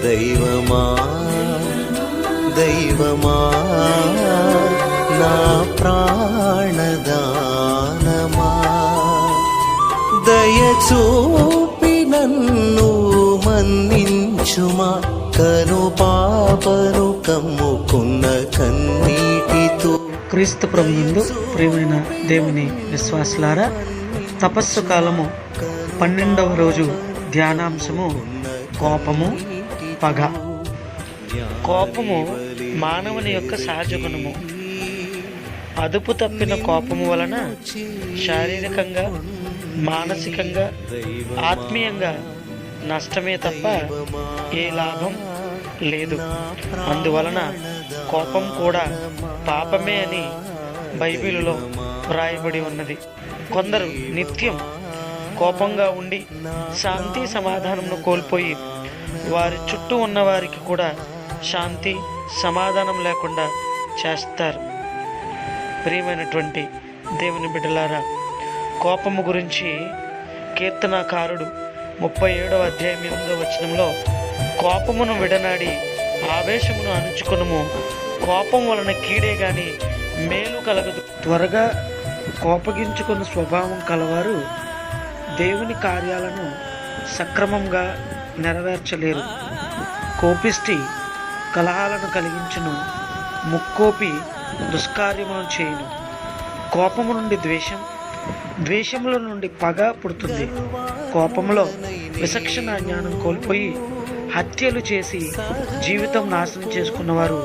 దైవమా దైవమా నా ప్రాణదానమా దయచూపి నన్ను మన్నించుమా కను పాపను కమ్ముకున్న కన్నీటితో. క్రీస్తు ప్రభువునందు ప్రియమైన దేవుని విశ్వాసులారా, తపస్సు కాలము 12వ రోజు ధ్యానాంశము కోపము, పగ. కోపము మానవుని యొక్క సహజ గుణము. అదుపు తప్పిన కోపము వలన శారీరకంగా, మానసికంగా, ఆత్మీయంగా నష్టమే తప్ప ఏ లాభం లేదు. అందువలన కోపం కూడా పాపమే అని బైబిలులో వ్రాయబడి ఉన్నది. కొందరు నిత్యం కోపంగా ఉండి శాంతి సమాధానంను కోల్పోయి వారి చుట్టూ ఉన్న వారికి కూడా శాంతి సమాధానం లేకుండా చేస్తారు. ప్రియమైనటువంటి దేవుని బిడ్డలారా, కోపము గురించి కీర్తనాకారుడు 37వ అధ్యాయం 8వ వచనంలో కోపమును విడనాడి ఆవేశమును అణుచుకొనుము, కోపం వలన కీడే గాని మేలు కలగదు. త్వరగా కోపగించుకున్న స్వభావం కలవారు దేవుని కార్యాలను సక్రమంగా నెరవేర్చలేరు. కోపిష్టి కలహాలను కలిగించును, ముక్కోపి దుష్కార్యములను చేయును. కోపము నుండి ద్వేషం, ద్వేషముల నుండి పగ పుడుతుంది. కోపములో విచక్షణ జ్ఞానం కోల్పోయి హత్యలు చేసి జీవితం నాశనం చేసుకున్నవారు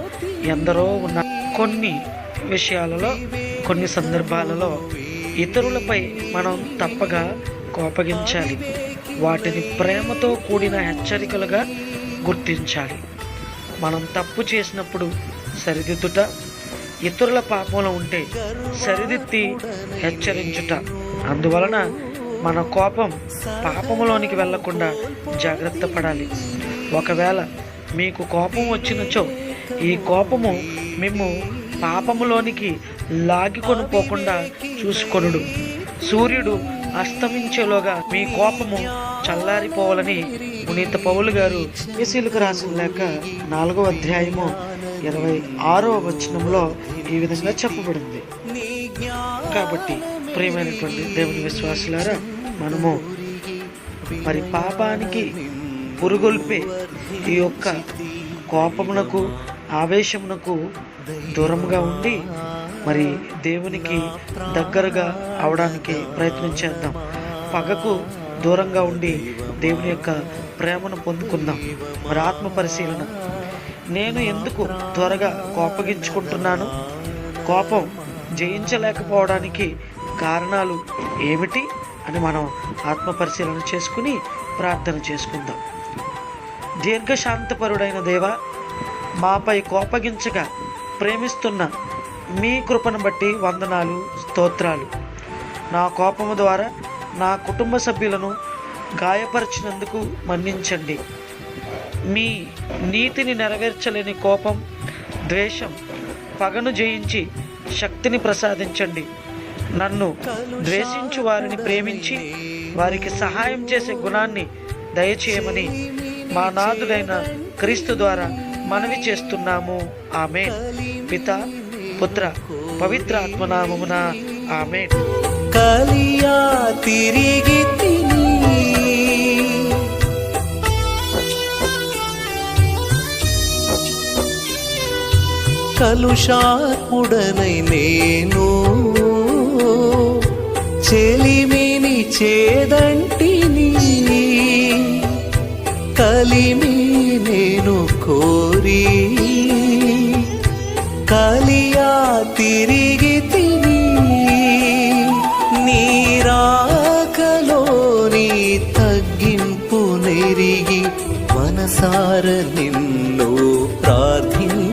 ఎందరో ఉన్నారు. కొన్ని విషయాలలో, కొన్ని సందర్భాలలో ఇతరులపై మనం తప్పగా కోపగించాలి. వాటిని ప్రేమతో కూడిన హెచ్చరికలుగా గుర్తించాలి. మనం తప్పు చేసినప్పుడు సరిదిద్దుట, ఇతరుల పాపంలో ఉంటే సరిదిద్ది హెచ్చరించుట. అందువలన మన కోపం పాపములోనికి వెళ్లకుండా జాగ్రత్త పడాలి. ఒకవేళ మీకు కోపం వచ్చినచో ఈ కోపము మేము పాపములోనికి లాగికొని పోకుండా చూసుకొనుడు. సూర్యుడు అస్తమించేలోగా మీ కోపము చల్లారిపోవాలని పునీత పౌలు గారు ఎఫెసీయులకు రాసిన లేఖ 4వ అధ్యాయము 26వ వచనంలో ఈ విధంగా చెప్పబడింది. కాబట్టి ప్రియమైనటువంటి దేవుని విశ్వాసులారా, మనము మరి పాపానికి పురుగొల్పే ఈ యొక్క కోపమునకు, ఆవేశమునకు దూరంగా ఉండి మరి దేవునికి దగ్గరగా అవడానికి ప్రయత్నం చేద్దాం. పగకు దూరంగా ఉండి దేవుని యొక్క ప్రేమను పొందుకుందాం. మరి ఆత్మ పరిశీలన, నేను ఎందుకు త్వరగా కోపగించుకుంటున్నాను? కోపం జయించలేకపోవడానికి కారణాలు ఏమిటి అని మనం ఆత్మ పరిశీలన చేసుకుని ప్రార్థన చేసుకుందాం. దీర్ఘశాంతపరుడైన దేవా, మాపై కోపగించగా ప్రేమిస్తున్న మీ కృపను బట్టి వందనాలు, స్తోత్రాలు. నా కోపము ద్వారా నా కుటుంబ సభ్యులను గాయపరిచినందుకు మన్నించండి. మీ నీతిని నెరవేర్చలేని కోపం, ద్వేషం, పగను జయించి శక్తిని ప్రసాదించండి. నన్ను ద్వేషించు వారిని ప్రేమించి వారికి సహాయం చేసే గుణాన్ని దయచేయమని మా నాథుడైన క్రీస్తు ద్వారా మనవి చేస్తున్నాము. ఆమేన్. పితా, పుత్ర, పవిత్ర ఆత్మనామమున ఆమేన్. కలియా తిరిగి తిని కలుషాత్ముడనై నేను చెలిమిని చేదంటిని, కలిమి నేను కోరి కలియా తిరిగి తిని, నీరాకలోని తగ్గింపు నెరిగి మనసార నిన్ను